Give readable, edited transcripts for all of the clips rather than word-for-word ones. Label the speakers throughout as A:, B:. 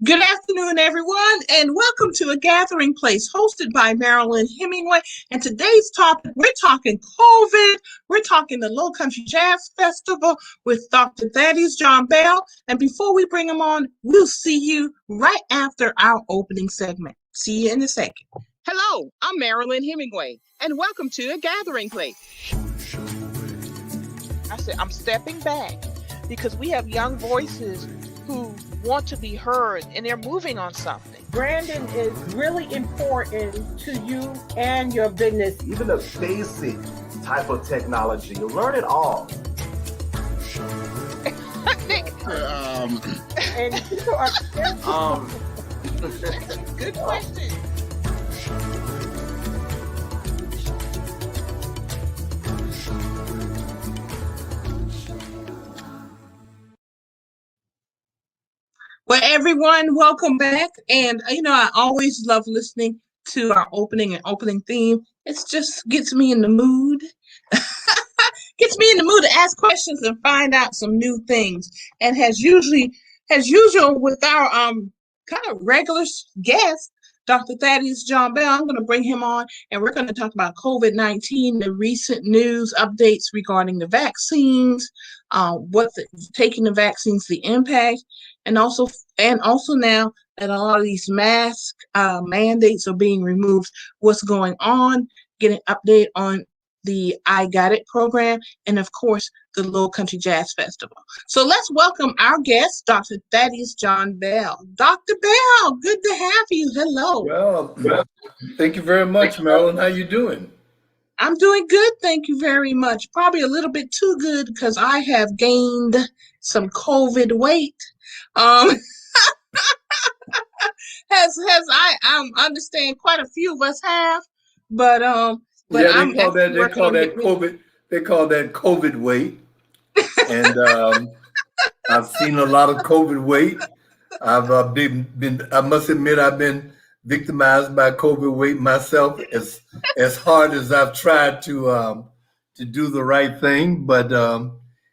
A: Good afternoon, everyone, and welcome to A Gathering Place hosted by Marilyn Hemingway. And today's topic, we're talking COVID, we're talking the LowCountry Jazz Festival with Dr. Thaddeus John Bell. And before we bring him on, we'll see you right after our opening segment. See you in a second. Hello, I'm Marilyn Hemingway, and welcome to A Gathering Place. I said, I'm stepping back because we have young voices who want to be heard and they're moving on something.
B: Branding is really important to you and your business.
C: Even a basic type of technology, you learn it all.
B: And people are
A: Good question. Well, everyone, welcome back. And, I always love listening to our opening theme. It just gets me in the mood. Gets me in the mood to ask questions and find out some new things. And as usual with our kind of regular guest, Dr. Thaddeus John Bell, I'm going to bring him on and we're going to talk about COVID-19, the recent news updates regarding the vaccines, taking the vaccines, the impact, and also now that a lot of these mask mandates are being removed, what's going on, get an update on the I Got It program, and of course, the LowCountry Jazz Festival. So let's welcome our guest, Dr. Thaddeus John Bell. Dr. Bell, good to have you. Hello.
D: Well, thank you very much, Marilyn. How you doing?
A: I'm doing good, thank you very much. Probably a little bit too good because I have gained some COVID weight. As I understand quite a few of us have, but
D: yeah, they call that COVID weight, and I've seen a lot of COVID weight. I've I must admit, I've been victimized by COVID weight myself. As hard as I've tried to do the right thing, but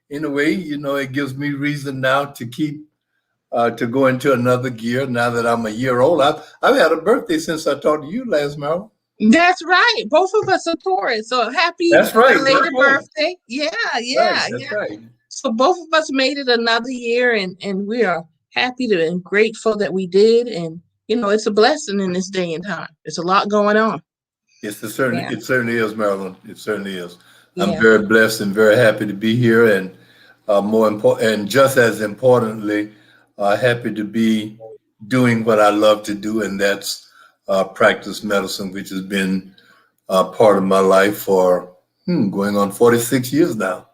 D: in a way, it gives me reason now to keep. To go into another gear now that I'm a year old. I've had a birthday since I talked to you last month.
A: That's right. Both of us are Taurus, so happy belated birthday. Yeah.
D: Right.
A: So both of us made it another year, and we are happy and grateful that we did. And it's a blessing in this day and time. There's a lot going on.
D: It certainly is, Marilyn. It certainly is. Yeah. I'm very blessed and very happy to be here, and more important, and just as importantly, happy to be doing what I love to do, and that's practice medicine, which has been part of my life for going on 46 years now.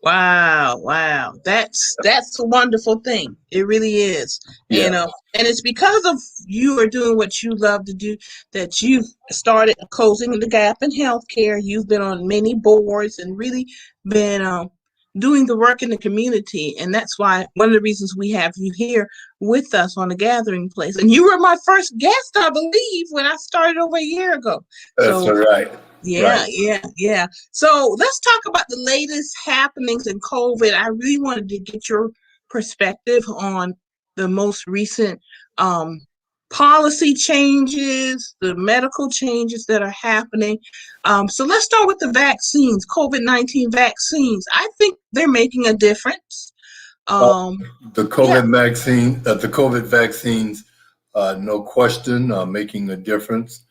A: Wow. That's a wonderful thing. It really is.
D: Yeah.
A: And it's because of you are doing what you love to do that you've started closing the gap in healthcare. You've been on many boards and really been doing the work in the community. And that's why one of the reasons we have you here with us on the Gathering Place. And you were my first guest, I believe, when I started over a year ago.
D: That's right.
A: Yeah. So let's talk about the latest happenings in COVID. I really wanted to get your perspective on the most recent policy changes, the medical changes that are happening. So let's start with the vaccines, COVID-19 vaccines. I think they're making a difference.
D: The COVID vaccines, no question, are making a difference.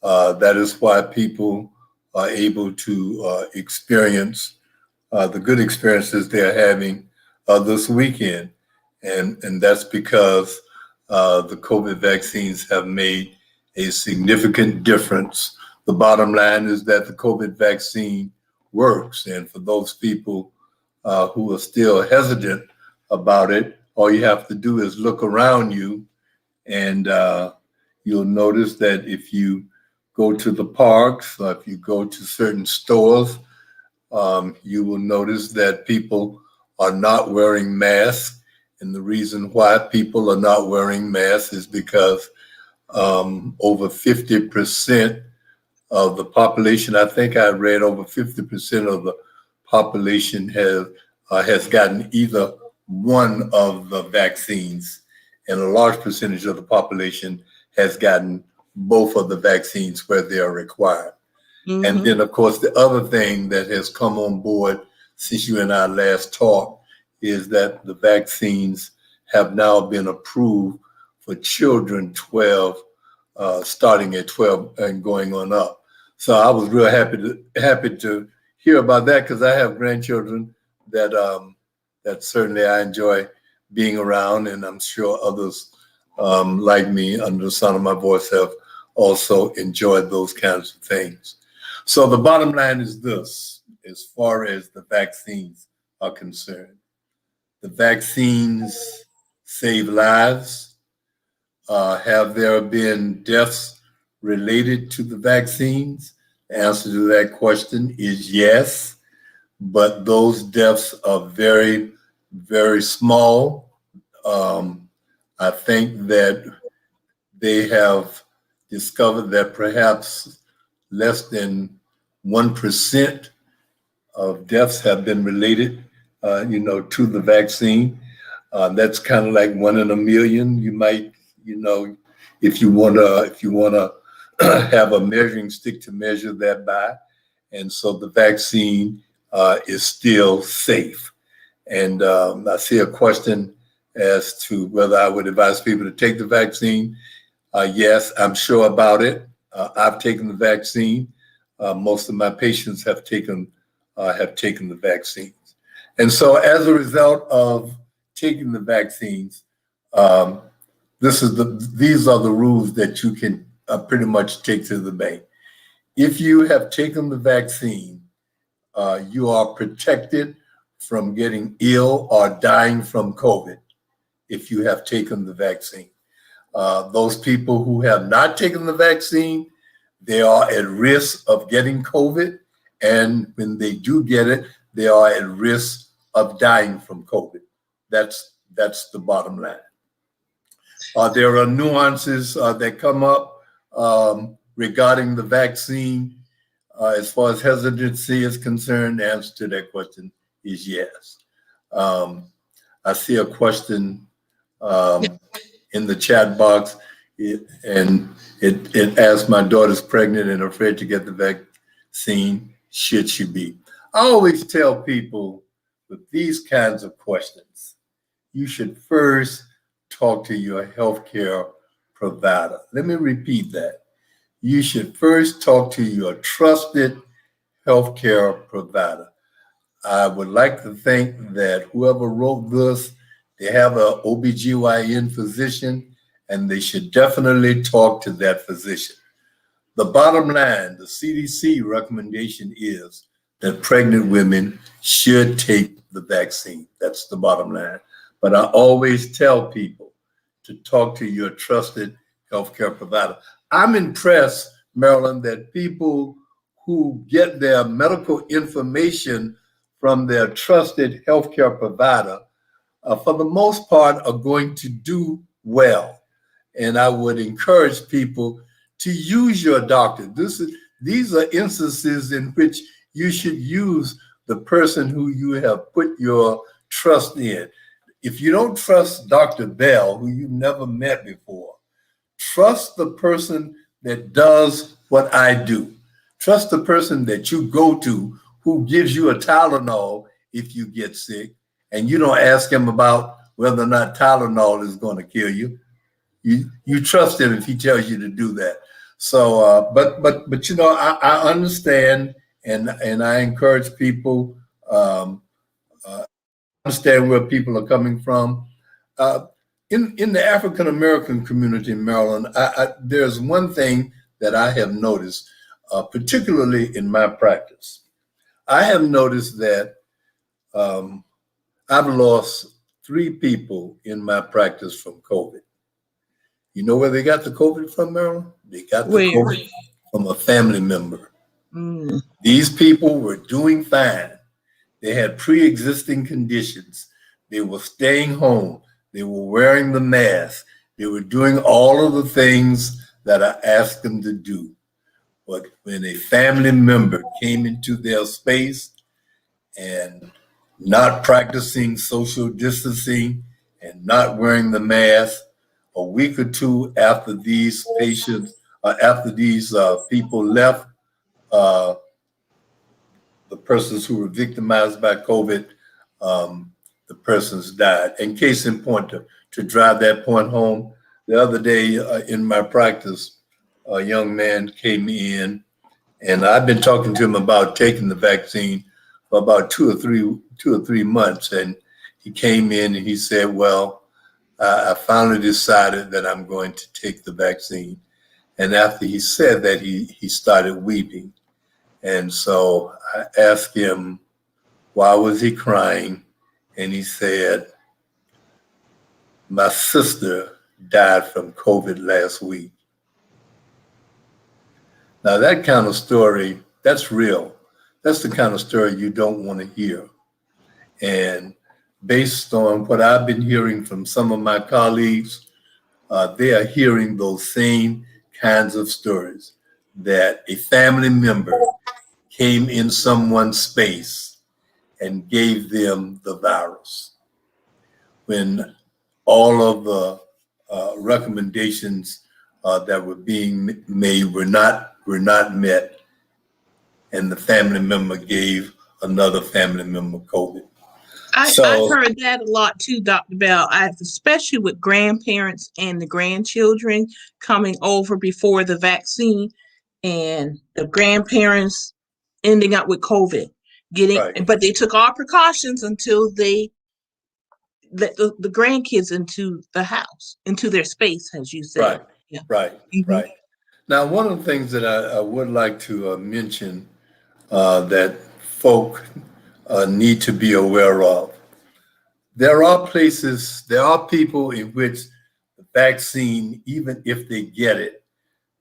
D: That is why people are able to experience the good experiences they're having this weekend. And that's because the COVID vaccines have made a significant difference. The bottom line is that the COVID vaccine works. And for those people who are still hesitant about it, all you have to do is look around you, and you'll notice that if you go to the parks, or if you go to certain stores, you will notice that people are not wearing masks. And the reason why people are not wearing masks is because over 50% of the population, I think I read over 50% of the population has gotten either one of the vaccines. and a large percentage of the population has gotten both of the vaccines where they are required.
A: Mm-hmm.
D: And then, of course, the other thing that has come on board since you and I last talked is that the vaccines have now been approved for children 12, starting at 12 and going on up. So I was real happy to hear about that, because I have grandchildren that that certainly I enjoy being around, and I'm sure others like me under the sound of my voice have also enjoyed those kinds of things. So the bottom line is this, as far as the vaccines are concerned. The vaccines save lives. Have there been deaths related to the vaccines? The answer to that question is yes, but those deaths are very, very small. I think that they have discovered that perhaps less than 1% of deaths have been related, to the vaccine. That's kind of like 1 in a million. You might, if you wanna have a measuring stick to measure that by, and so the vaccine is still safe. And I see a question as to whether I would advise people to take the vaccine. Yes, I'm sure about it. I've taken the vaccine. Most of my patients have taken the vaccines. And so as a result of taking the vaccines, these are the rules that you can pretty much take to the bank. If you have taken the vaccine, you are protected from getting ill or dying from COVID if you have taken the vaccine. Those people who have not taken the vaccine, they are at risk of getting COVID. And when they do get it, they are at risk of dying from COVID. That's the bottom line. There are nuances that come up regarding the vaccine. As far as hesitancy is concerned, the answer to that question is yes. I see a question in the chat box, and it asks, my daughter's pregnant and afraid to get the vaccine. Should she be? I always tell people with these kinds of questions, you should first talk to your healthcare provider. Let me repeat that. You should first talk to your trusted healthcare provider. I would like to think that whoever wrote this, they have an OBGYN physician, and they should definitely talk to that physician. The bottom line, the CDC recommendation is that pregnant women should take the vaccine. That's the bottom line. But I always tell people to talk to your trusted healthcare provider. I'm impressed, Marilyn, that people who get their medical information from their trusted healthcare provider, for the most part, are going to do well. And I would encourage people to use your doctor. These are instances in which you should use the person who you have put your trust in. If you don't trust Dr. Bell, who you've never met before, trust the person that does what I do. Trust the person that you go to who gives you a Tylenol if you get sick, and you don't ask him about whether or not Tylenol is going to kill you. You trust him if he tells you to do that. So, but I understand, and I encourage people understand where people are coming from. In the African American community in Maryland, there's one thing that I have noticed, particularly in my practice. I have noticed that I've lost 3 people in my practice from COVID. You know where they got the COVID from, Marilyn? They got the COVID from a family member. Mm. These people were doing fine. They had pre-existing conditions. They were staying home. They were wearing the mask. They were doing all of the things that I asked them to do. But when a family member came into their space and not practicing social distancing and not wearing the mask, a week or two after these patients, after these people left, the persons who were victimized by COVID, the persons died. And case in point, to drive that point home, the other day in my practice, a young man came in, and I've been talking to him about taking the vaccine for about two or three months. And he came in and he said, well, I finally decided that I'm going to take the vaccine. And after he said that, he started weeping. And so I asked him, why was he crying? And he said, my sister died from COVID last week. Now that kind of story, that's real. That's the kind of story you don't want to hear. And based on what I've been hearing from some of my colleagues, they are hearing those same kinds of stories, that a family member came in someone's space and gave them the virus, when all of the recommendations that were being made were not met, and the family member gave another family member COVID.
A: I've heard that a lot too, Dr. Bell. Especially with grandparents and the grandchildren coming over before the vaccine, and the grandparents ending up with COVID, but they took all precautions until they let the grandkids into the house, into their space, as you said.
D: Right,
A: yeah.
D: right, mm-hmm. Right. Now, one of the things that I would like to mention that folk need to be aware of, there are people in which the vaccine, even if they get it,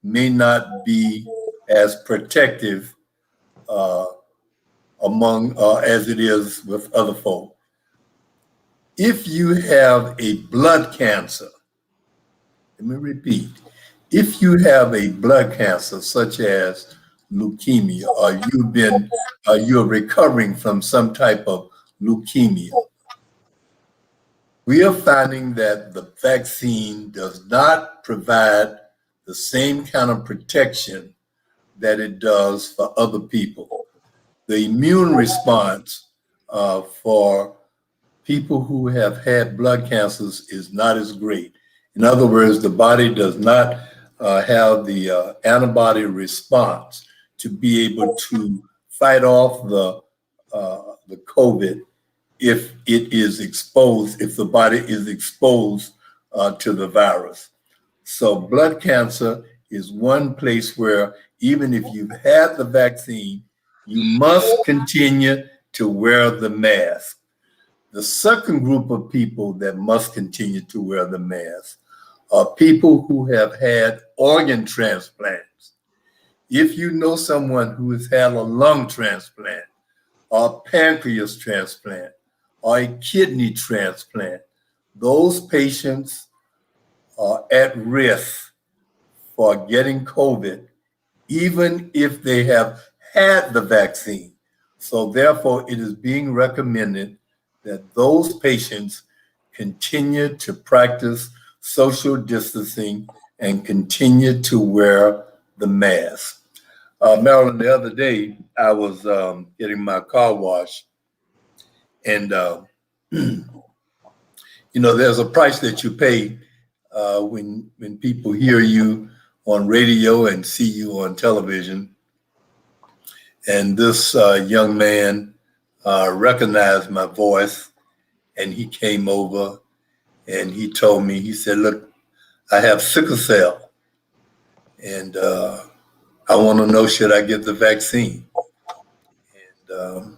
D: may not be as protective as it is with other folk. If you have a blood cancer, let me repeat, if you have a blood cancer such as leukemia, or you're recovering from some type of leukemia, we are finding that the vaccine does not provide the same kind of protection that it does for other people. The immune response for people who have had blood cancers is not as great. In other words, the body does not have the antibody response to be able to fight off the COVID if it is exposed, if the body is exposed to the virus. So blood cancer is one place where even if you've had the vaccine, you must continue to wear the mask. The second group of people that must continue to wear the mask are people who have had organ transplants. If you know someone who has had a lung transplant, or a pancreas transplant, or a kidney transplant, those patients are at risk for getting COVID, even if they have had the vaccine. So therefore, it is being recommended that those patients continue to practice social distancing and continue to wear the mask. Marilyn, the other day, I was getting my car washed, and there's a price that you pay when people hear you on radio and see you on television. And this young man recognized my voice, and he came over and he told me, he said, look, I have sickle cell, and I want to know, should I get the vaccine? And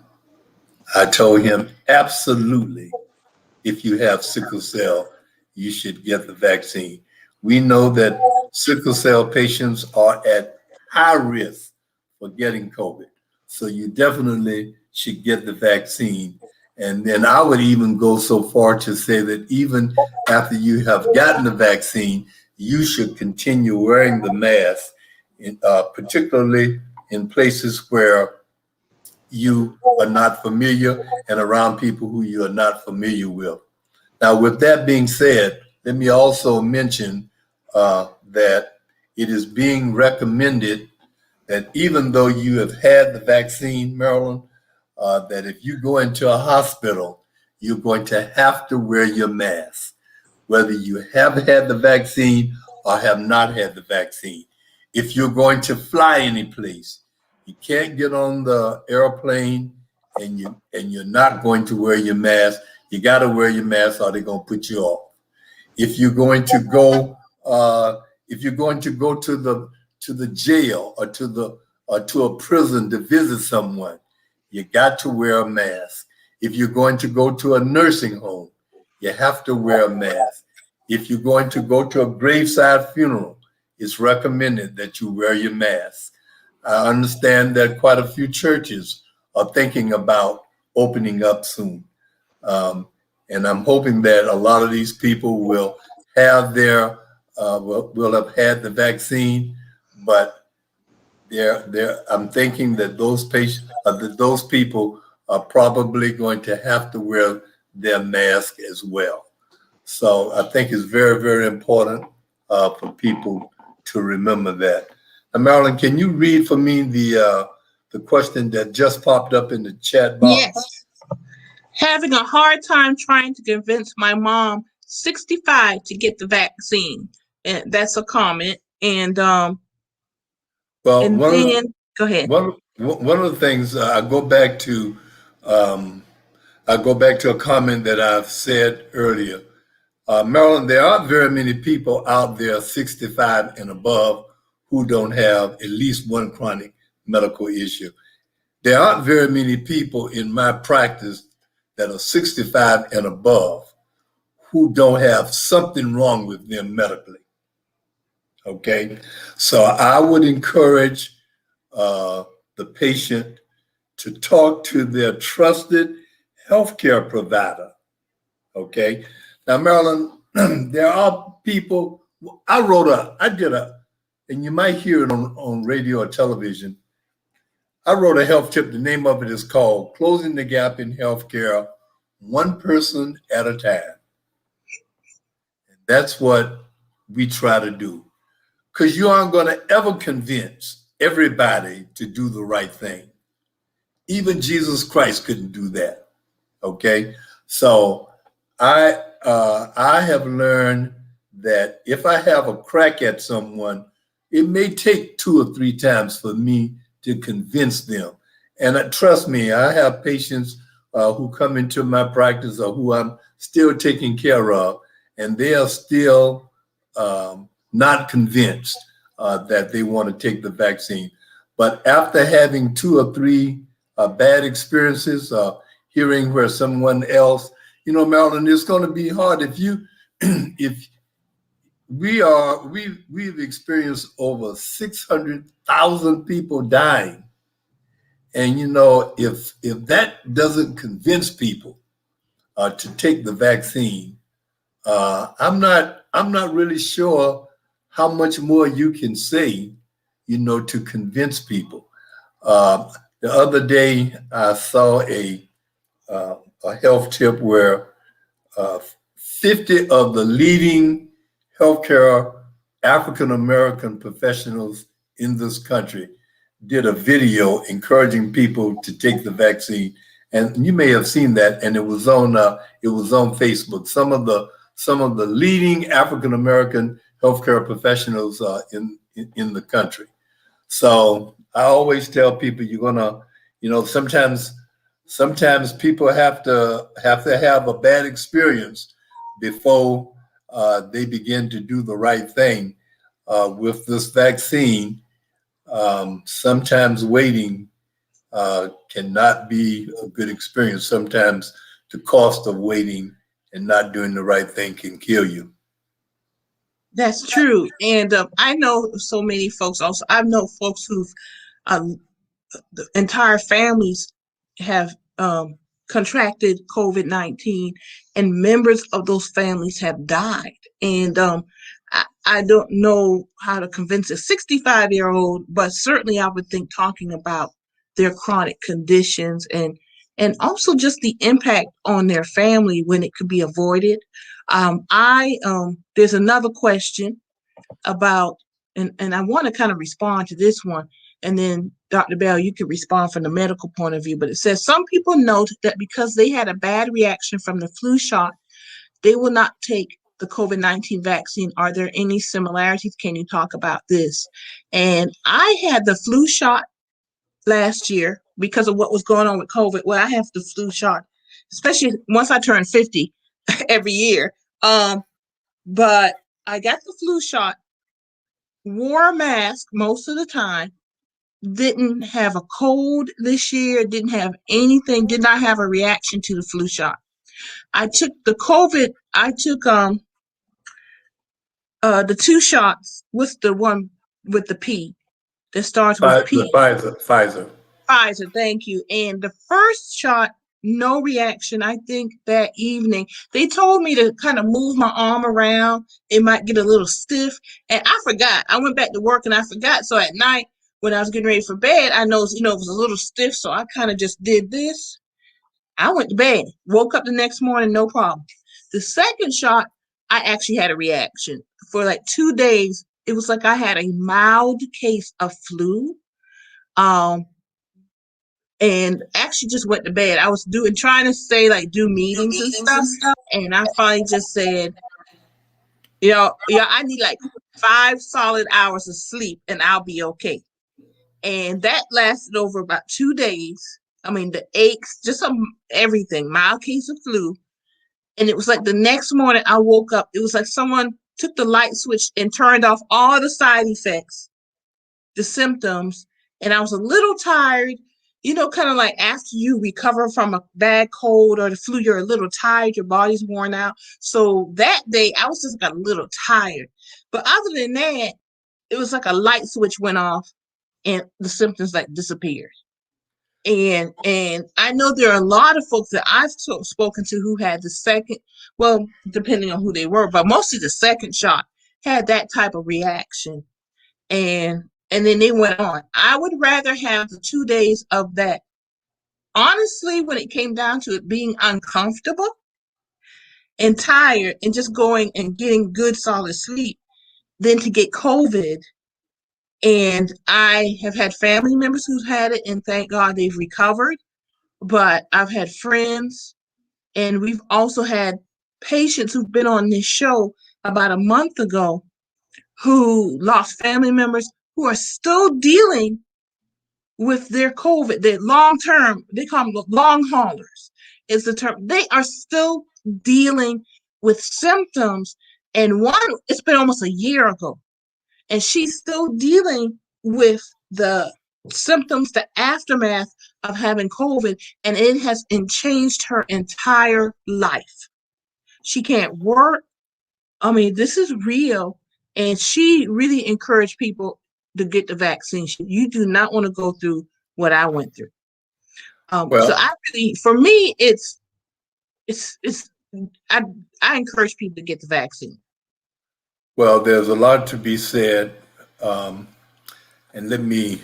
D: I told him, absolutely, if you have sickle cell, you should get the vaccine. We know that sickle cell patients are at high risk for getting COVID. So you definitely should get the vaccine. And then I would even go so far to say that even after you have gotten the vaccine, you should continue wearing the mask, particularly in places where you are not familiar and around people who you are not familiar with. Now, with that being said, let me also mention that it is being recommended that even though you have had the vaccine, Marilyn, that if you go into a hospital, you're going to have to wear your mask, whether you have had the vaccine or have not had the vaccine. If you're going to fly any place, you can't get on the airplane and you're not going to wear your mask. You got to wear your mask or they're going to put you off. If you're going to go, to the jail or to a prison to visit someone, you got to wear a mask. If you're going to go to a nursing home, you have to wear a mask. If you're going to go to a graveside funeral, it's recommended that you wear your mask. I understand that quite a few churches are thinking about opening up soon. And I'm hoping that a lot of these people will have will have had the vaccine, but I'm thinking that those people are probably going to have to wear their mask as well. So I think it's very, very important for people to remember that. Now, Marilyn, can you read for me the question that just popped up in the chat box?
A: Yes. Having a hard time trying to convince my mom, 65, to get the vaccine. And that's a comment. And go ahead.
D: One of the things I go back to a comment that I've said earlier. Marilyn, there aren't very many people out there 65 and above who don't have at least one chronic medical issue. There aren't very many people in my practice that are 65 and above who don't have something wrong with them medically. Okay, so I would encourage the patient to talk to their trusted healthcare provider. Okay, now Marilyn, there are people. And you might hear it on radio or television. I wrote a health tip. The name of it is called "Closing the Gap in Healthcare, One Person at a Time." And that's what we try to do. Because you aren't going to ever convince everybody to do the right thing. Even Jesus Christ couldn't do that. Okay, so I have learned that if I have a crack at someone, it may take 2 or 3 times for me to convince them. And trust me, I have patients who come into my practice or who I'm still taking care of, and they are still not convinced that they want to take the vaccine. But after having 2 or 3 bad experiences, hearing where someone else, Marilyn, it's going to be hard if we've experienced over 600,000 people dying. And, if that doesn't convince people to take the vaccine, I'm not really sure how much more you can say, to convince people. The other day, I saw a health tip where 50 of the leading healthcare African-American professionals in this country did a video encouraging people to take the vaccine. And you may have seen that, and it was on Facebook. Some of the leading African-American healthcare professionals in the country. So I always tell people you're gonna, sometimes people have to have a bad experience before they begin to do the right thing with this vaccine. Sometimes waiting cannot be a good experience. Sometimes the cost of waiting and not doing the right thing can kill you.
A: That's true. And I know so many folks also. I know folks who've the entire families have contracted COVID-19, and members of those families have died. And I don't know how to convince a 65-year-old, but certainly I would think talking about their chronic conditions and also just the impact on their family when it could be avoided. There's another question about, and I want to kind of respond to this one, and then Dr. Bell, you could respond from the medical point of view. But it says some people note that because they had a bad reaction from the flu shot, they will not take the COVID-19 vaccine. Are there any similarities? Can you talk about this? And I had the flu shot last year because of what was going on with COVID. Well, I have the flu shot, especially once I turned 50 every year. But I got the flu shot, wore a mask most of the time, didn't have a cold this year, didn't have anything, did not have a reaction to the flu shot. I took the COVID, I took the 2 shots. What's the one with the P that starts with P?
D: The Pfizer.
A: Pfizer, thank you. And the first shot, no reaction. I think that evening they told me to kind of move my arm around. It might get a little stiff. And I forgot. I went back to work and I forgot. So at night when I was getting ready for bed, I know, it was a little stiff. So I kind of just did this. I went to bed, woke up the next morning, no problem. The second shot, I actually had a reaction. For like 2 days, it was like I had a mild case of flu. And actually just went to bed. I was trying to stay, like, do meetings and stuff. And I finally just said, I need like 5 solid hours of sleep and I'll be okay. And that lasted over about 2 days. I mean, the aches, just everything, mild case of flu. And it was like the next morning I woke up, it was like someone took the light switch and turned off all the side effects, the symptoms. And I was a little tired, kind of like after you recover from a bad cold or the flu, you're a little tired, your body's worn out. So that day I was just got a little tired. But other than that, it was like a light switch went off and the symptoms like disappeared. And I know there are a lot of folks that I've spoken to who had the second, well, depending on who they were, but mostly the second shot had that type of reaction. And then they went on. I would rather have the 2 days of that. Honestly, when it came down to it, being uncomfortable and tired and just going and getting good solid sleep than to get COVID. And I have had family members who've had it, and thank God they've recovered. But I've had friends, and we've also had patients who've been on this show about a month ago who lost family members who are still dealing with their COVID, their long-term, they call them long haulers, is the term. They are still dealing with symptoms. And one, it's been almost a year ago. And she's still dealing with the symptoms, the aftermath of having COVID, and it has changed her entire life. She can't work. I mean, this is real. And she really encouraged people to get the vaccine. You do not want to go through what I went through. So for me, I encourage people to get the vaccine.
D: Well, there's a lot to be said, and let me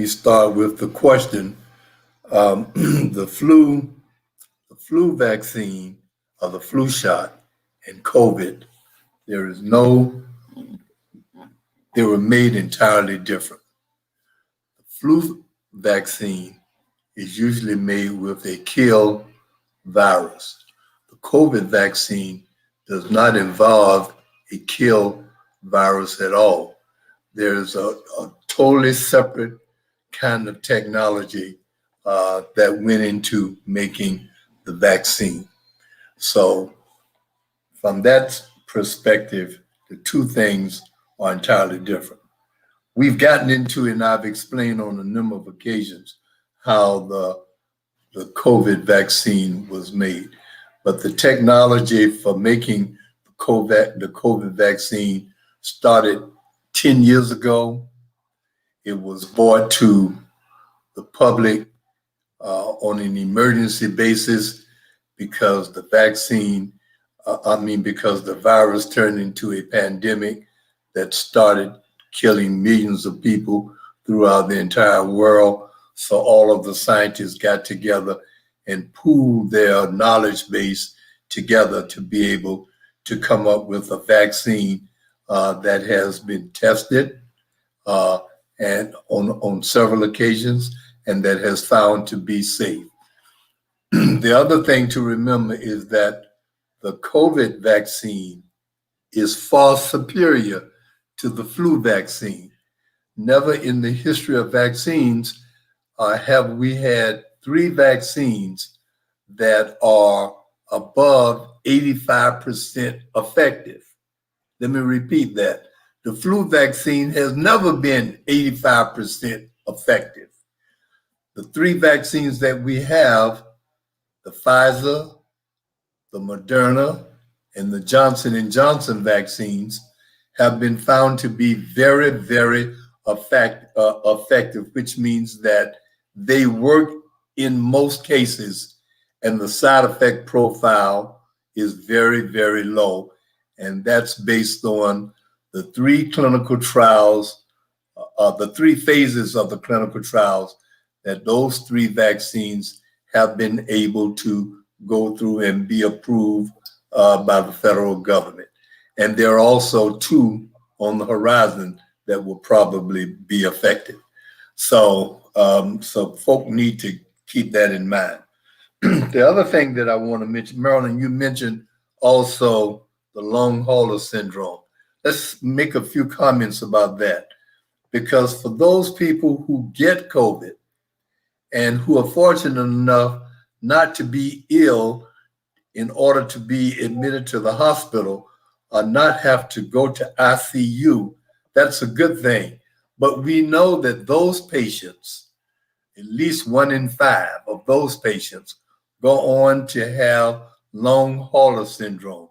D: start with the question. The flu vaccine or the flu shot and COVID, they were made entirely different. The flu vaccine is usually made with a kill virus. The COVID vaccine does not involve a kill virus at all. There's a totally separate kind of technology that went into making the vaccine. So from that perspective, the two things are entirely different. We've gotten into, and I've explained on a number of occasions, how the COVID vaccine was made. But the technology for making the COVID vaccine started 10 years ago. It was brought to the public on an emergency basis because the virus turned into a pandemic that started killing millions of people throughout the entire world. So all of the scientists got together and pooled their knowledge base together to be able to come up with a vaccine that has been tested and on several occasions, and that has found to be safe. The other thing to remember is that the COVID vaccine is far superior to the flu vaccine. Never in the history of vaccines have we had 3 vaccines that are above 85% effective. Let me repeat that. The flu vaccine has never been 85% effective. The 3 vaccines that we have, the Pfizer, the Moderna, and the Johnson & Johnson vaccines, have been found to be very, very effective, which means that they work in most cases, and the side effect profile is very, very low. And that's based on the 3 clinical trials, the 3 phases of the clinical trials that those 3 vaccines have been able to go through and be approved by the federal government. And there are also 2 on the horizon that will probably be effective. So, so folk need to keep that in mind. The other thing that I want to mention, Marilyn, you mentioned also the long hauler syndrome. Let's make a few comments about that, because for those people who get COVID and who are fortunate enough not to be ill in order to be admitted to the hospital or not have to go to ICU, that's a good thing. But we know that those patients, at least 1 in 5 of those patients, go on to have long hauler syndrome.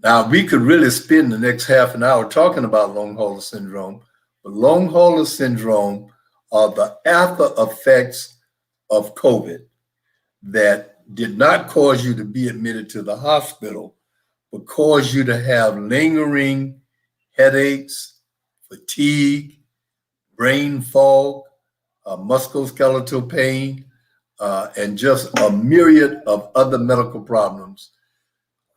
D: Now, we could really spend the next half an hour talking about long hauler syndrome, but long hauler syndrome are the after effects of COVID that did not cause you to be admitted to the hospital, but cause you to have lingering headaches, fatigue, brain fog, musculoskeletal pain, and just a myriad of other medical problems,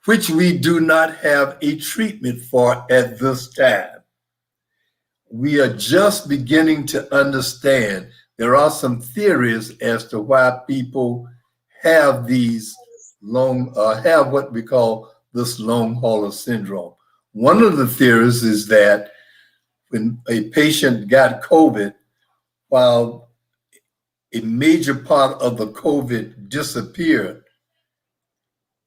D: which we do not have a treatment for at this time. We are just beginning to understand. There are some theories as to why people have these have what we call this long hauler syndrome. One of the theories is that when a patient got COVID, while a major part of the COVID disappeared,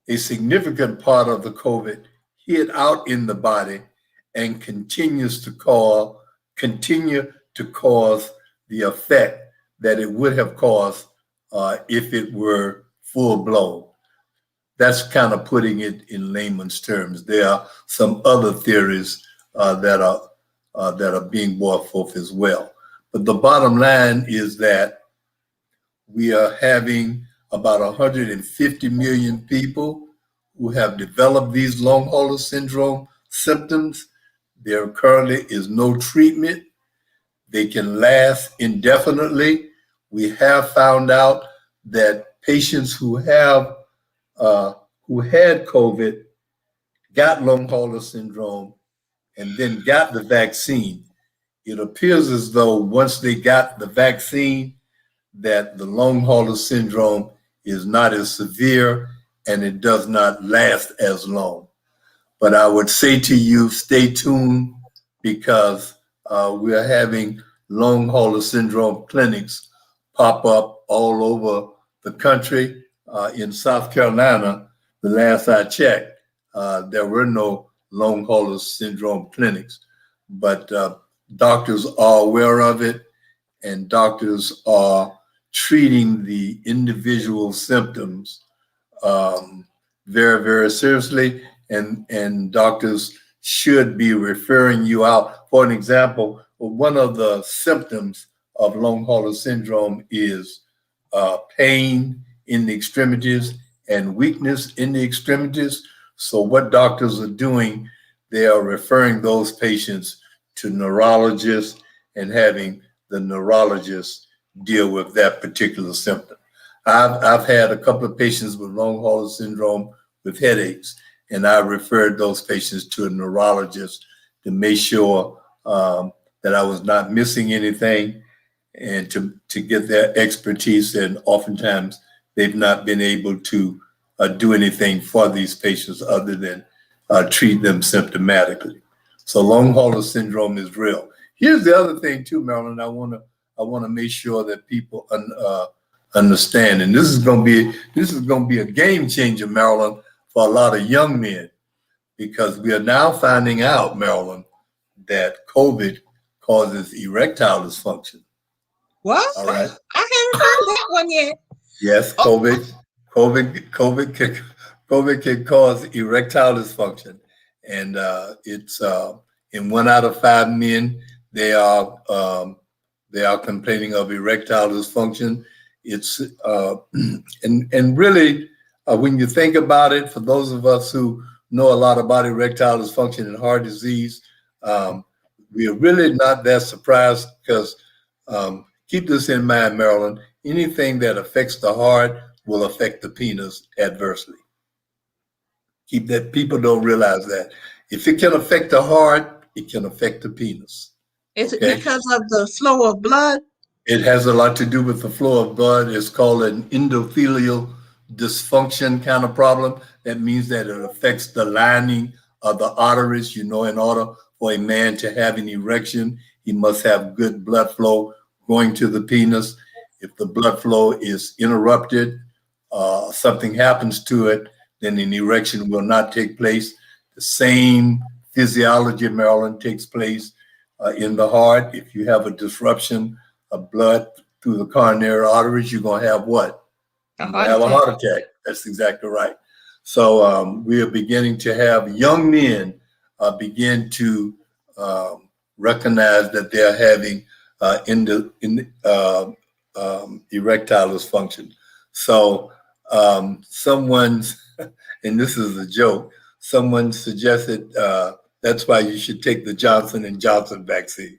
D: a significant part of the COVID hid out in the body and continues to continue to cause the effect that it would have caused if it were full blown. That's kind of putting it in layman's terms. There are some other theories that are being brought forth as well. But the bottom line is that we are having about 150 million people who have developed these long hauler syndrome symptoms. There currently is no treatment. They can last indefinitely. We have found out that patients who had COVID, got long hauler syndrome, and then got the vaccine. It appears as though once they got the vaccine, that the long hauler syndrome is not as severe and it does not last as long. But I would say to you, stay tuned, because we are having long hauler syndrome clinics pop up all over the country. In South Carolina, the last I checked, there were no long hauler syndrome clinics, but doctors are aware of it, and doctors are treating the individual symptoms very, very seriously, and doctors should be referring you out. For an example, one of the symptoms of long hauler syndrome is pain in the extremities and weakness in the extremities. So what doctors are doing, they are referring those patients to neurologists and having the neurologist deal with that particular symptom. I've had a couple of patients with long hauler syndrome with headaches, and I referred those patients to a neurologist to make sure that I was not missing anything, and to get their expertise. And oftentimes they've not been able to do anything for these patients other than treat them symptomatically. So long hauler syndrome is real. Here's the other thing too, Marilyn. I want to make sure that people understand, and this is going to be a game changer, Marilyn, for a lot of young men, because we are now finding out, Marilyn, that COVID causes erectile dysfunction.
A: What?
D: All right.
A: I haven't heard that one yet.
D: Yes, COVID can cause erectile dysfunction, and it's in 1 out of 5 men they are complaining of erectile dysfunction. It's and really when you think about it, for those of us who know a lot about erectile dysfunction and heart disease, we are really not that surprised, because keep this in mind, Marilyn, anything that affects the heart will affect the penis adversely. Keep that, people don't realize that. If it can affect the heart, it can affect the penis.
A: Is it because of the flow of blood?
D: It has a lot to do with the flow of blood. It's called an endothelial dysfunction kind of problem. That means that it affects the lining of the arteries. You know, in order for a man to have an erection, he must have good blood flow going to the penis. If the blood flow is interrupted, something happens to it, then an erection will not take place. The same physiology, Marilyn, takes place in the heart. If you have a disruption of blood through the coronary arteries, you're going to have what? You're going to have a heart attack. That's exactly right. So we are beginning to have young men begin to recognize that they're having erectile dysfunction. So someone's, and this is a joke, someone suggested that's why you should take the Johnson & Johnson vaccine.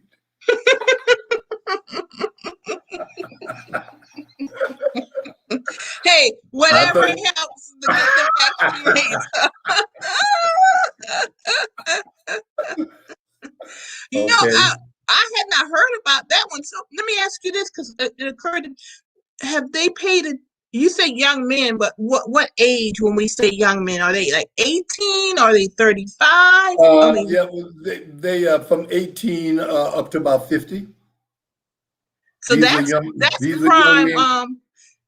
A: Hey, whatever helps to get the vaccine. You know, I had not heard about that one. So let me ask you this, because it occurred to, have they paid it? You say young men, but what age when we say young men? Are they like 18? Are they 35? I mean,
D: yeah, they from 18 up to about 50.
A: So that's prime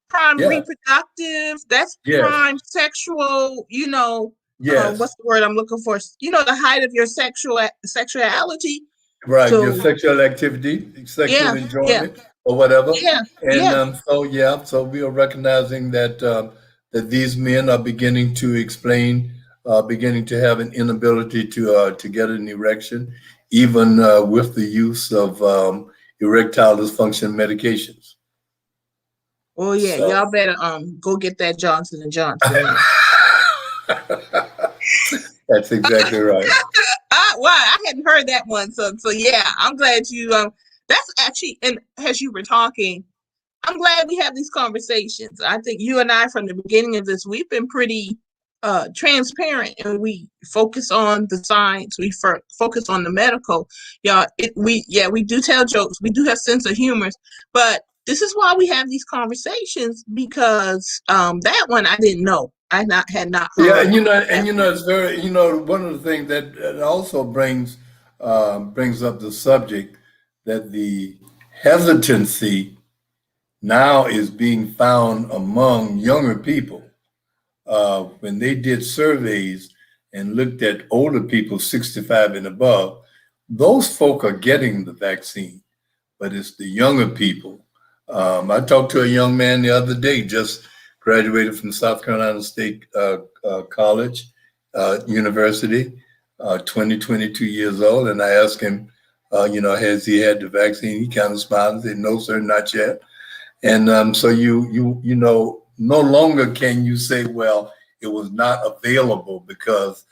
A: prime reproductive. That's prime sexual. You know, what's the word I'm looking for? You know, the height of your sexuality.
D: Right, so, your sexual activity, sexual enjoyment, or whatever. So we are recognizing that that these men are beginning to explain, beginning to have an inability to get an erection, even with the use of erectile dysfunction medications.
A: Oh yeah, so, y'all better go get that Johnson & Johnson.
D: That's exactly right.
A: Wow, I hadn't heard that one. So yeah, I'm glad you. That's actually, and as you were talking, I'm glad we have these conversations. I think you and I, from the beginning of this, we've been pretty transparent, and we focus on the science. We focus on the medical. We do tell jokes. We do have sense of humor, but this is why we have these conversations, because that one I didn't know. I had not heard.
D: Yeah, it's very, one of the things that also brings up the subject, that the hesitancy now is being found among younger people. When they did surveys and looked at older people, 65 and above, those folk are getting the vaccine, but it's the younger people. I talked to a young man the other day, just graduated from South Carolina State College, University, 22 years old. And I asked him, has he had the vaccine? He kind of smiled and said, "No, sir, not yet." And so no longer can you say, well, it was not available, because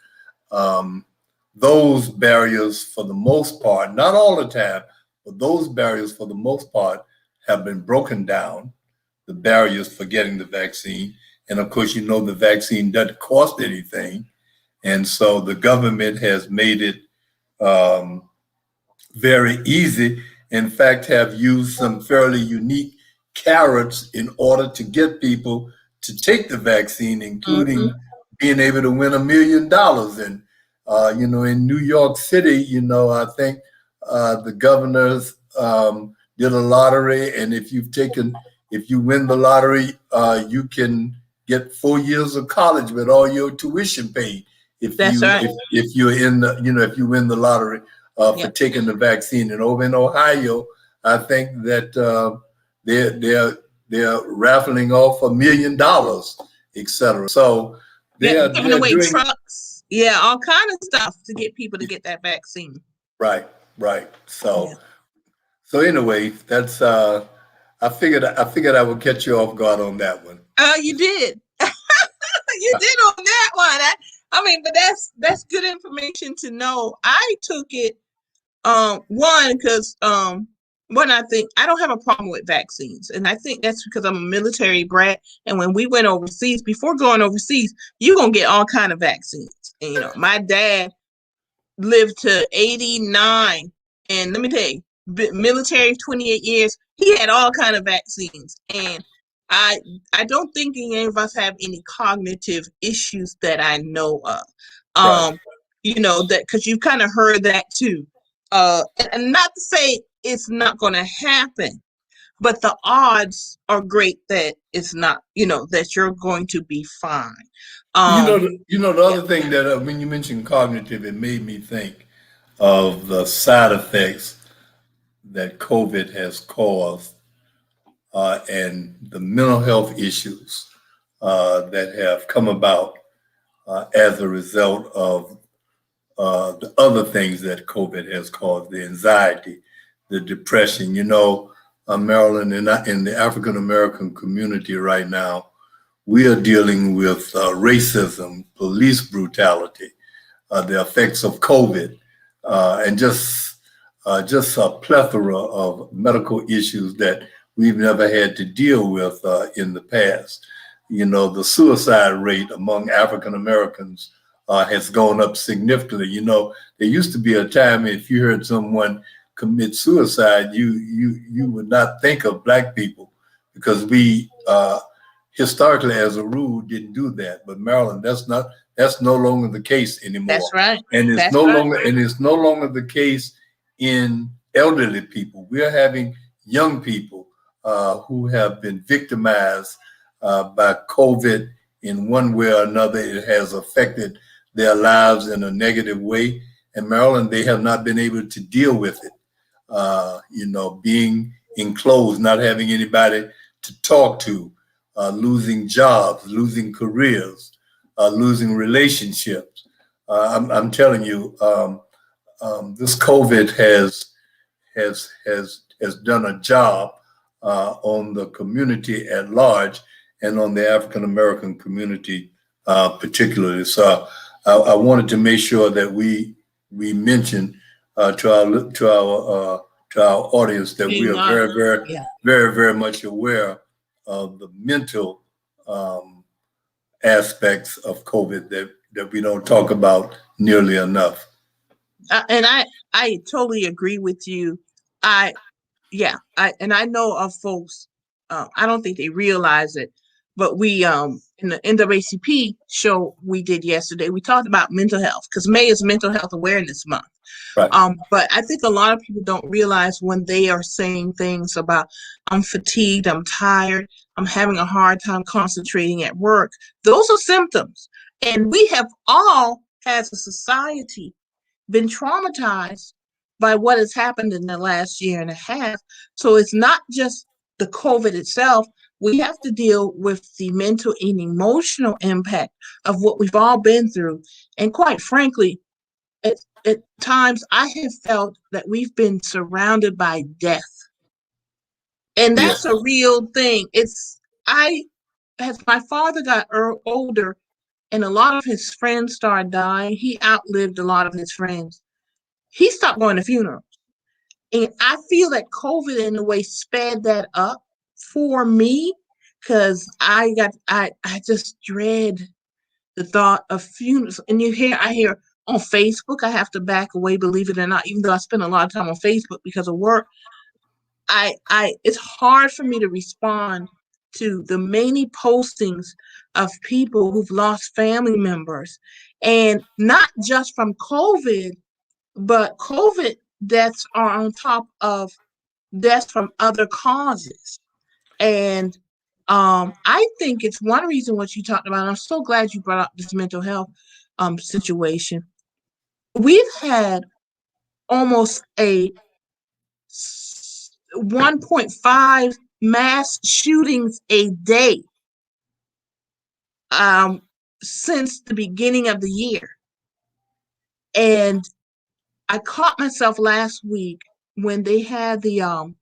D: those barriers, for the most part, not all the time, but those barriers for the most part have been broken down. The barriers for getting the vaccine. And of course, the vaccine doesn't cost anything. And so the government has made it um, very easy. In fact, have used some fairly unique carrots in order to get people to take the vaccine, including being able to win $1 million. And, in New York City, I think the governors did a lottery. And if you win the lottery, you can get 4 years of college with all your tuition paid.
A: That's right.
D: If you're if you win the lottery for taking the vaccine. And over in Ohio, I think that they're raffling off $1 million, et cetera. So they're
A: giving away
D: doing
A: trucks, all kind of stuff to get people to get that vaccine.
D: Right. So anyway, that's I figured I would catch you off guard on that one.
A: You did. You did on that one. But that's good information to know. I took it because I think I don't have a problem with vaccines, and I think that's because I'm a military brat. And when we went overseas, before going overseas, you're gonna get all kind of vaccines. And my dad lived to 89, and let me tell you, military 28 years, he had all kind of vaccines. And I don't think any of us have any cognitive issues that I know of. That because you've kind of heard that too. And not to say it's not going to happen, but the odds are great that it's not, that you're going to be fine.
D: The other thing that when you mentioned cognitive, it made me think of the side effects that COVID has caused and the mental health issues that have come about as a result of the other things that COVID has caused, the anxiety, the depression. Maryland, in the African American community right now, we are dealing with racism, police brutality, the effects of COVID, and just a plethora of medical issues that we've never had to deal with in the past. The suicide rate among African Americans has gone up significantly. There used to be a time if you heard someone commit suicide, you would not think of Black people because we historically, as a rule, didn't do that. But Maryland, that's no longer the case anymore.
A: That's right.
D: And it's no longer the case in elderly people. We are having young people who have been victimized by COVID in one way or another. It has affected their lives in a negative way. In Maryland, they have not been able to deal with it. Being enclosed, not having anybody to talk to, losing jobs, losing careers, losing relationships. I'm telling you, this COVID has done a job on the community at large and on the African American community particularly. So I wanted to make sure that we mention to our audience that we are very much aware of the mental aspects of COVID that we don't talk about nearly enough.
A: And I totally agree with you. I know of folks. I don't think they realize it, but we in the NAACP show we did yesterday, we talked about mental health because May is Mental Health Awareness Month.
D: Right.
A: But I think a lot of people don't realize when they are saying things about I'm fatigued, I'm tired, I'm having a hard time concentrating at work. Those are symptoms. And we have all, as a society, been traumatized by what has happened in the last year and a half. So it's not just the COVID itself. We have to deal with the mental and emotional impact of what we've all been through. And quite frankly, at times I have felt that we've been surrounded by death. And that's a real thing. As my father got older and a lot of his friends started dying, he outlived a lot of his friends. He stopped going to funerals. And I feel that COVID in a way sped that up for me because I just dread the thought of funerals. And I hear on Facebook, I have to back away, believe it or not, even though I spend a lot of time on Facebook because of work. It's hard for me to respond to the many postings of people who've lost family members, and not just from COVID, but COVID deaths are on top of deaths from other causes. And I think it's one reason what you talked about. And I'm so glad you brought up this mental health situation. We've had almost a 1.5 mass shootings a day since the beginning of the year. And I caught myself last week when they had the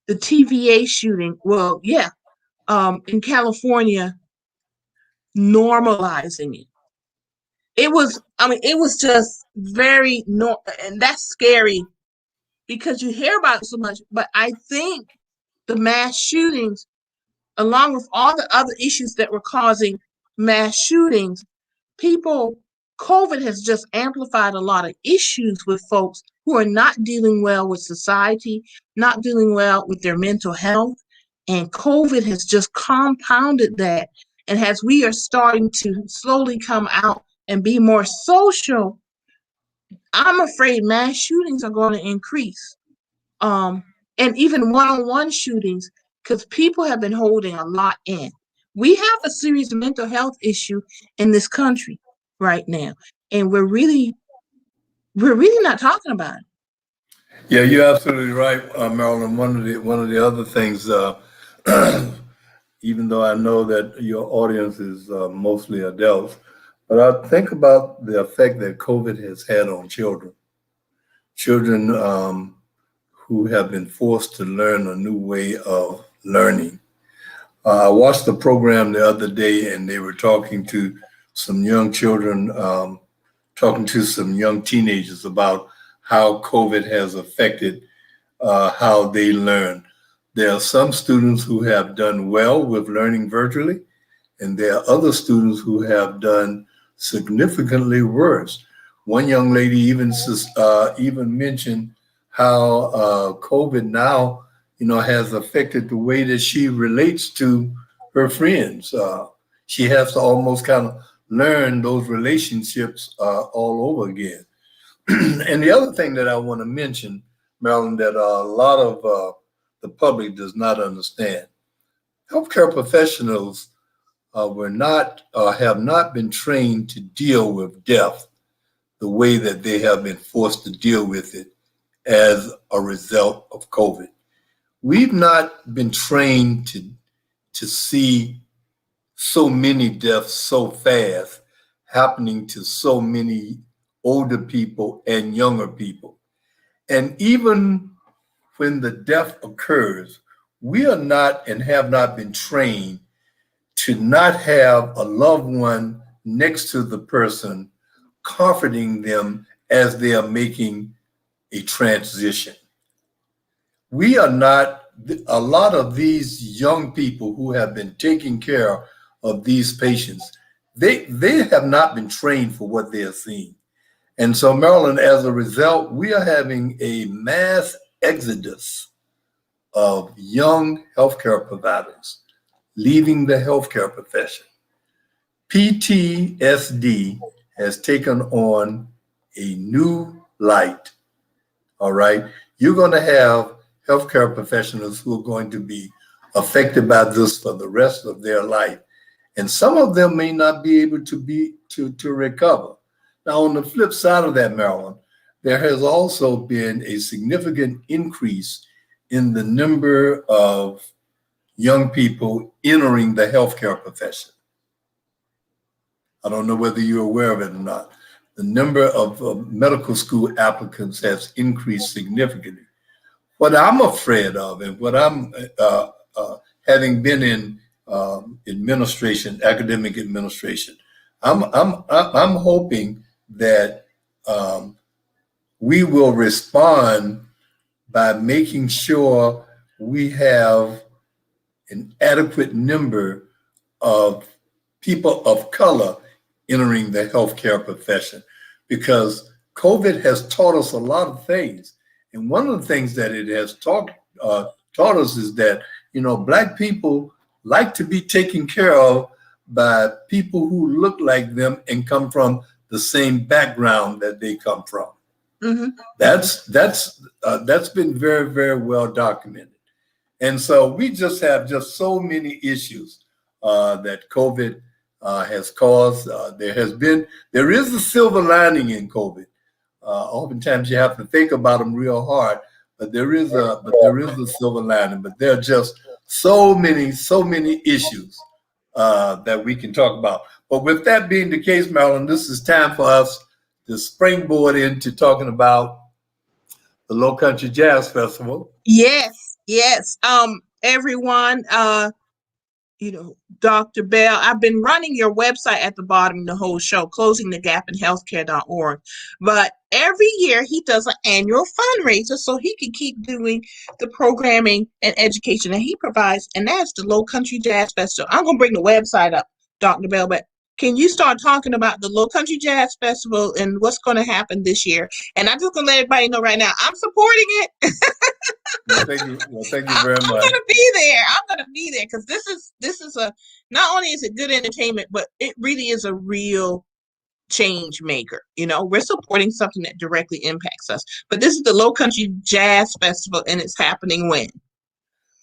A: TVA shooting. Well, yeah, in California, normalizing it. It was just very and that's scary because you hear about it so much. But I think the mass shootings, along with all the other issues that were causing mass shootings, COVID has just amplified a lot of issues with folks who are not dealing well with society, not dealing well with their mental health. And COVID has just compounded that. And as we are starting to slowly come out and be more social, I'm afraid mass shootings are going to increase. And even one-on-one shootings, because people have been holding a lot in. We have a serious mental health issue in this country right now, and we're really not talking about it.
D: Yeah, you're absolutely right, Marilyn. One of the other things, even though I know that your audience is mostly adults, but I think about the effect that COVID has had on children. Children who have been forced to learn a new way of learning. I watched the program the other day, and they were talking to some young children, talking to some young teenagers about how COVID has affected how they learn. There are some students who have done well with learning virtually, and there are other students who have done significantly worse. One young lady even mentioned how COVID now, has affected the way that she relates to her friends. She has to almost kind of learn those relationships all over again. And the other thing that I want to mention, Marilyn, that a lot of the public does not understand. Healthcare professionals have not been trained to deal with death the way that they have been forced to deal with it as a result of COVID. We've not been trained to see so many deaths so fast happening to so many older people and younger people. And even when the death occurs, we are not and have not been trained to not have a loved one next to the person comforting them as they are making a transition. A lot of these young people who have been taking care of these patients, they have not been trained for what they are seeing. And so, Marilyn, as a result, we are having a mass exodus of young healthcare providers leaving the healthcare profession. PTSD has taken on a new light, all right? You're going to have healthcare professionals who are going to be affected by this for the rest of their life. And some of them may not be able to recover. Now, on the flip side of that, Marilyn, there has also been a significant increase in the number of young people entering the healthcare profession. I don't know whether you're aware of it or not. The number of medical school applicants has increased significantly. What I'm afraid of, and what I'm having been in administration, academic administration, I'm hoping that we will respond by making sure we have an adequate number of people of color entering the healthcare profession, because COVID has taught us a lot of things. And one of the things that it has taught us is that, Black people like to be taken care of by people who look like them and come from the same background that they come from.
A: Mm-hmm.
D: That's been very, very well documented. And so we just have so many issues that COVID has caused. There is a silver lining in COVID. Oftentimes you have to think about them real hard, but there is a silver lining. But there are just so many issues that we can talk about. But with that being the case, Marilyn, this is time for us to springboard into talking about the LowCountry Jazz Festival.
A: Yes. Everyone, Dr. Bell, I've been running your website at the bottom of the whole show, closingthegapinhealthcare.org. But every year he does an annual fundraiser so he can keep doing the programming and education that he provides, and that's the LowCountry Jazz Festival. I'm going to bring the website up, Dr. Bell, but can you start talking about the LowCountry Jazz Festival and what's going to happen this year? And I'm just going to let everybody know right now, I'm supporting it.
D: Well, thank you very much.
A: I'm gonna be there because this is a, not only is it good entertainment, but it really is a real change maker. We're supporting something that directly impacts us. But this is the LowCountry Jazz Festival, and it's happening when?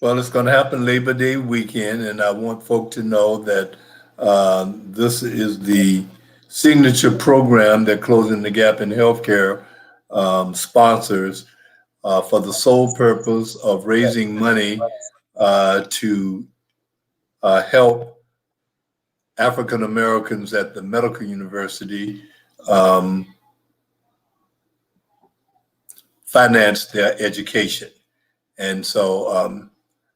D: Well, it's going to happen Labor Day weekend, and I want folk to know that this is the signature program that Closing the Gap in Healthcare sponsors. For the sole purpose of raising money to help African Americans at the medical university finance their education. And so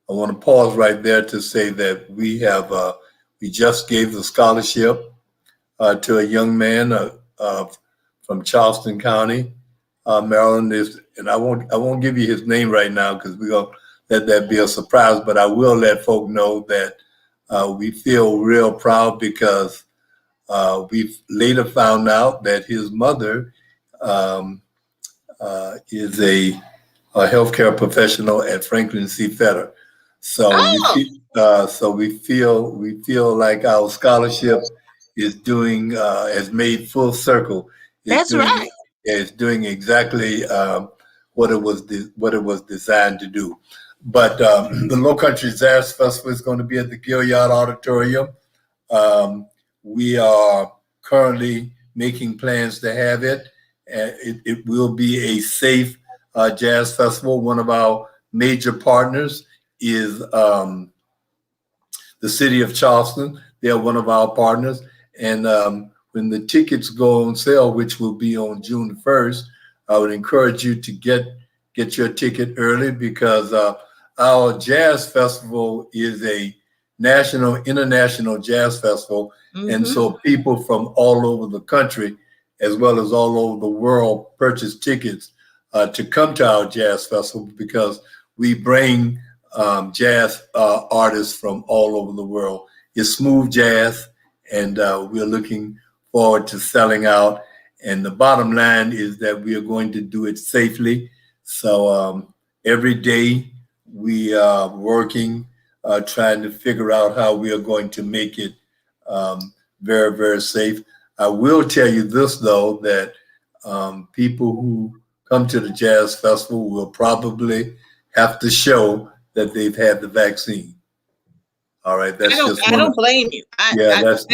D: I want to pause right there to say that we just gave the scholarship to a young man from Charleston County, Maryland, and I won't give you his name right now because we're gonna let that be a surprise. But I will let folk know that we feel real proud because we've later found out that his mother is a healthcare professional at Franklin C. Fetter. So we feel like our scholarship has made full circle.
A: That's right.
D: It's doing exactly what it was designed to do. But the LowCountry Jazz Festival is going to be at the Gilliard Auditorium. We are currently making plans to have it. It will be a safe jazz festival. One of our major partners is the city of Charleston. They are one of our partners. And when the tickets go on sale, which will be on June 1st, I would encourage you to get your ticket early because our jazz festival is a international jazz festival. Mm-hmm. And so people from all over the country, as well as all over the world, purchase tickets to come to our jazz festival because we bring jazz artists from all over the world. It's smooth jazz, and we're looking forward to selling out. And the bottom line is that we are going to do it safely. So every day we are working, trying to figure out how we are going to make it very, very safe. I will tell you this, though, that people who come to the Jazz Festival will probably have to show that they've had the vaccine. All right,
A: I don't blame you.
D: That's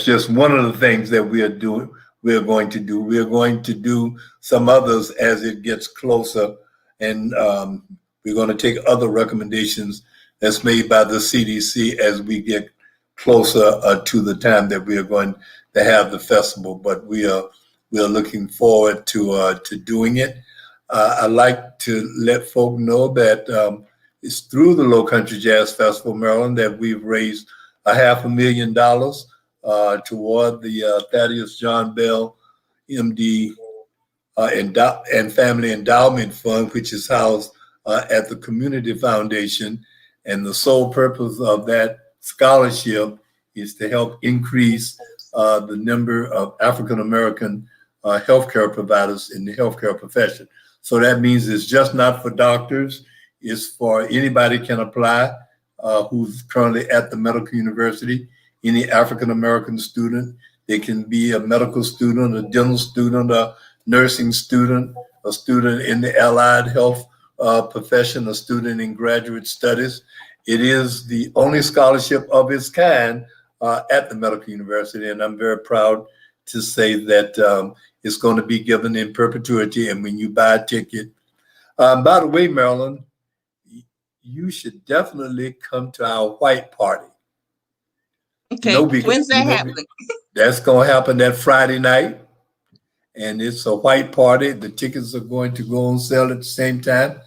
D: just one of the things that we are doing. We are going to do. We are going to do some others as it gets closer, and we're going to take other recommendations that's made by the CDC as we get closer to the time that we are going to have the festival. But we are looking forward to doing it. I like to let folk know that it's through the LowCountry Jazz Festival, Maryland, that we've raised $500,000 toward the Thaddeus John Bell, MD, and Family Endowment Fund, which is housed at the Community Foundation. And the sole purpose of that scholarship is to help increase the number of African American healthcare providers in the healthcare profession. So that means it's just not for doctors. It's for anybody can apply who's currently at the medical university, any African American student. They can be a medical student, a dental student, a nursing student, a student in the allied health profession, a student in graduate studies. It is the only scholarship of its kind at the medical university, and I'm very proud to say that it's going to be given in perpetuity. And when you buy a ticket, by the way, Marilyn, you should definitely come to our white party.
A: Okay, when's that happening?
D: That's going to happen that Friday night, and it's a white party. The tickets are going to go on sale at the same time,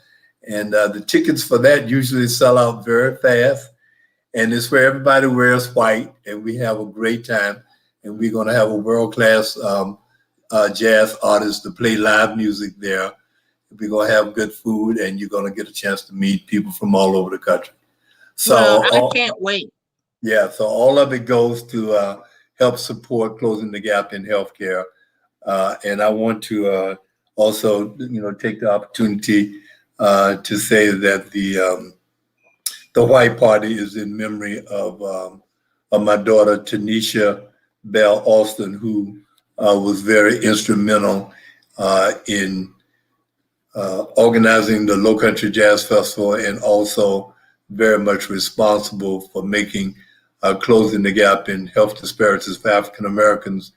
D: and the tickets for that usually sell out very fast, and it's where everybody wears white, and we have a great time, and we're going to have a world-class jazz artist to play live music there. We're going to have good food, and you're going to get a chance to meet people from all over the country. So
A: well, I can't wait.
D: Yeah, so all of it goes to help support closing the gap in healthcare. And I want to also, take the opportunity to say that the White Party is in memory of my daughter, Tanisha Bell Alston, who was very instrumental in organizing the LowCountry Jazz Festival, and also very much responsible for making closing the gap in health disparities for African Americans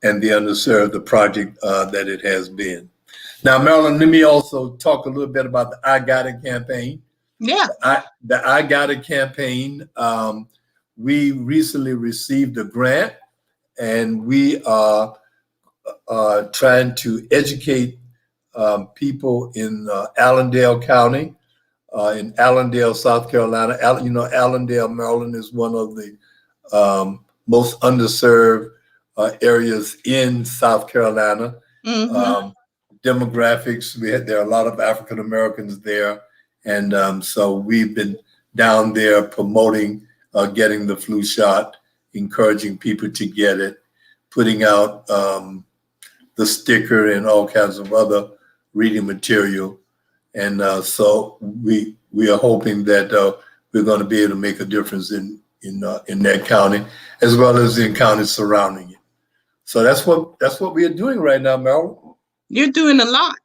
D: and the underserved, the project that it has been. Now, Marilyn, let me also talk a little bit about the I Got It campaign.
A: Yeah.
D: The I Got It campaign, we recently received a grant, and we are trying to educate people in Allendale County, in Allendale, South Carolina. Allendale, Maryland is one of the most underserved areas in South Carolina.
A: Mm-hmm.
D: Demographics, there are a lot of African Americans there. And so we've been down there promoting getting the flu shot, encouraging people to get it, putting out the sticker and all kinds of other reading material. And so we are hoping that we're going to be able to make a difference in that county, as well as in counties surrounding it. So that's what we are doing right now, Marilyn.
A: You're doing a lot,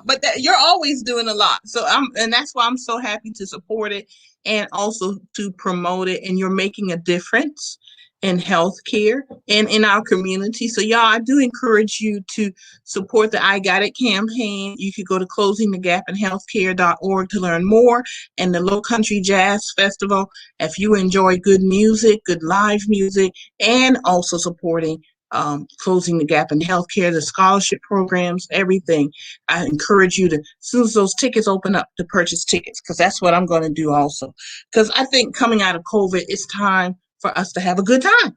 A: but you're always doing a lot. So and that's why I'm so happy to support it and also to promote it. And you're making a difference in healthcare and in our community. So y'all, I do encourage you to support the I Got It campaign. You could go to closingthegapinhealthcare.org to learn more, and the LowCountry Jazz Festival if you enjoy good music, good live music, and also supporting closing the gap in healthcare, the scholarship programs, everything. I encourage you to, as soon as those tickets open up, to purchase tickets, because that's what I'm going to do also. Because I think coming out of COVID, it's time for us to have a good time.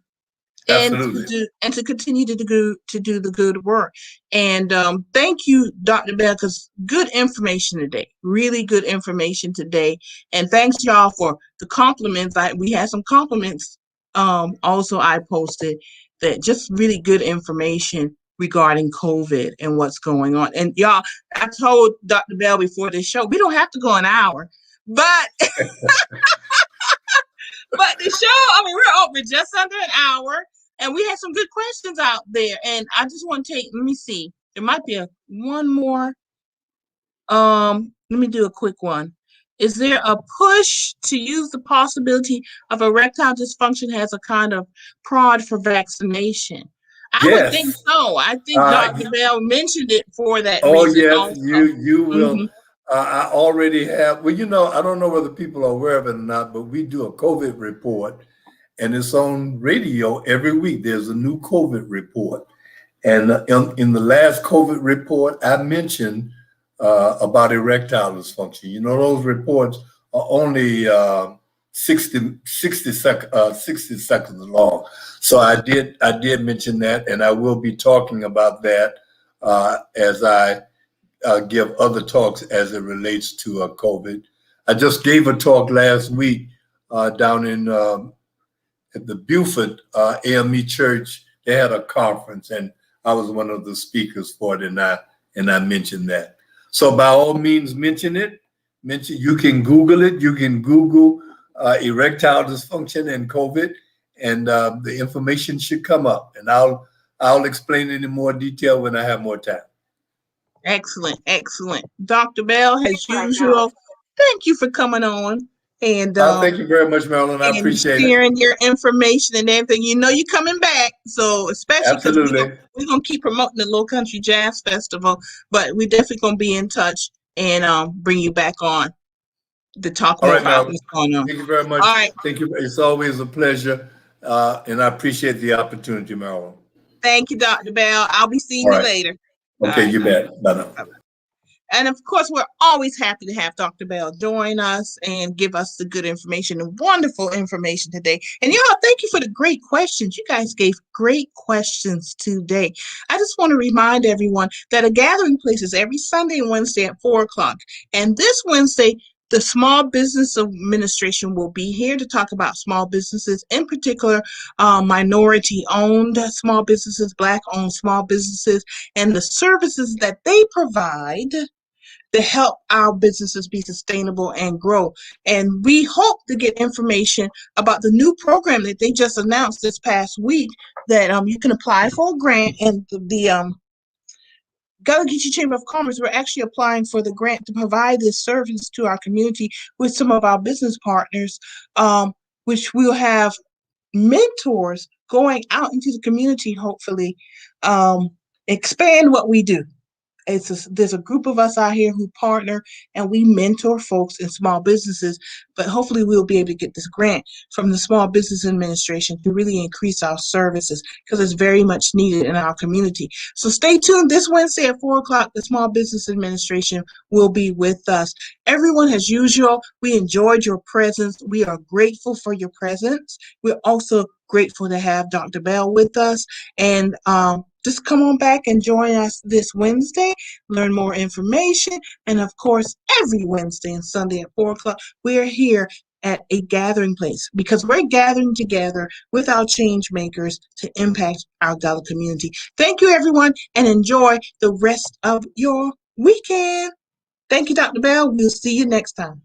D: Absolutely.
A: And to continue to do the good work. And thank you, Dr. Bell, because good information today, really good information today. And thanks y'all for the compliments. We had some compliments also I posted, that just really good information regarding COVID and what's going on. And y'all, I told Dr. Bell before this show, we don't have to go an hour, but but the show, we're over just under an hour, and we had some good questions out there. And I just want to let me see. There might be one more. Let me do a quick one. Is there a push to use the possibility of erectile dysfunction as a kind of prod for vaccination? I would think so. I think Dr. Bell mentioned it for that reason.
D: Yes,
A: also.
D: you will.
A: Mm-hmm.
D: I already have. Well, I don't know whether people are aware of it or not, but we do a COVID report, and it's on radio every week. There's a new COVID report. And in the last COVID report, I mentioned about erectile dysfunction. Those reports are only 60 seconds long. So I did mention that, and I will be talking about that as I give other talks as it relates to COVID. I just gave a talk last week down in at the Beaufort AME Church. They had a conference, and I was one of the speakers for it, and I mentioned that. So by all means, mention it. You can Google it. You can Google erectile dysfunction and COVID, and the information should come up. And I'll explain it in more detail when I have more time.
A: Excellent, excellent. Dr. Bell, as usual, thank you for coming on. And
D: thank you very much, Marilyn. I appreciate it.
A: Sharing your information and everything. You know you're coming back. So especially because we're going to keep promoting the LowCountry Jazz Festival, but we're definitely going to be in touch and bring you back on to talk more about what's going on.
D: Thank you very much.
A: All right.
D: Thank you. It's always a pleasure, and I appreciate the opportunity, Marilyn.
A: Thank you, Dr. Bell. I'll be seeing you later.
D: Okay, you bet. Bye now.
A: Bye-bye. And of course, we're always happy to have Dr. Bell join us and give us the good information and wonderful information today. And y'all, thank you for the great questions. You guys gave great questions today. I just want to remind everyone that a gathering place is every Sunday and Wednesday at 4 o'clock. And this Wednesday, the Small Business Administration will be here to talk about small businesses, in particular, minority-owned small businesses, Black-owned small businesses, and the services that they provide to help our businesses be sustainable and grow. And we hope to get information about the new program that they just announced this past week that you can apply for a grant. And the Gullah-Geechee Chamber of Commerce, we're actually applying for the grant to provide this service to our community with some of our business partners, which we'll have mentors going out into the community, hopefully, expand what we do. There's a group of us out here who partner and we mentor folks in small businesses, but hopefully we'll be able to get this grant from the Small Business Administration to really increase our services because it's very much needed in our community. So stay tuned. This Wednesday at 4 o'clock, the Small Business Administration will be with us. Everyone, as usual, we enjoyed your presence. We are grateful for your presence. We're also grateful to have Dr. Bell with us. And just come on back and join us this Wednesday, learn more information. And of course, every Wednesday and Sunday at 4 o'clock, we're here at a gathering place because we're gathering together with our change makers to impact our Gullah community. Thank you, everyone, and enjoy the rest of your weekend. Thank you, Dr. Bell. We'll see you next time.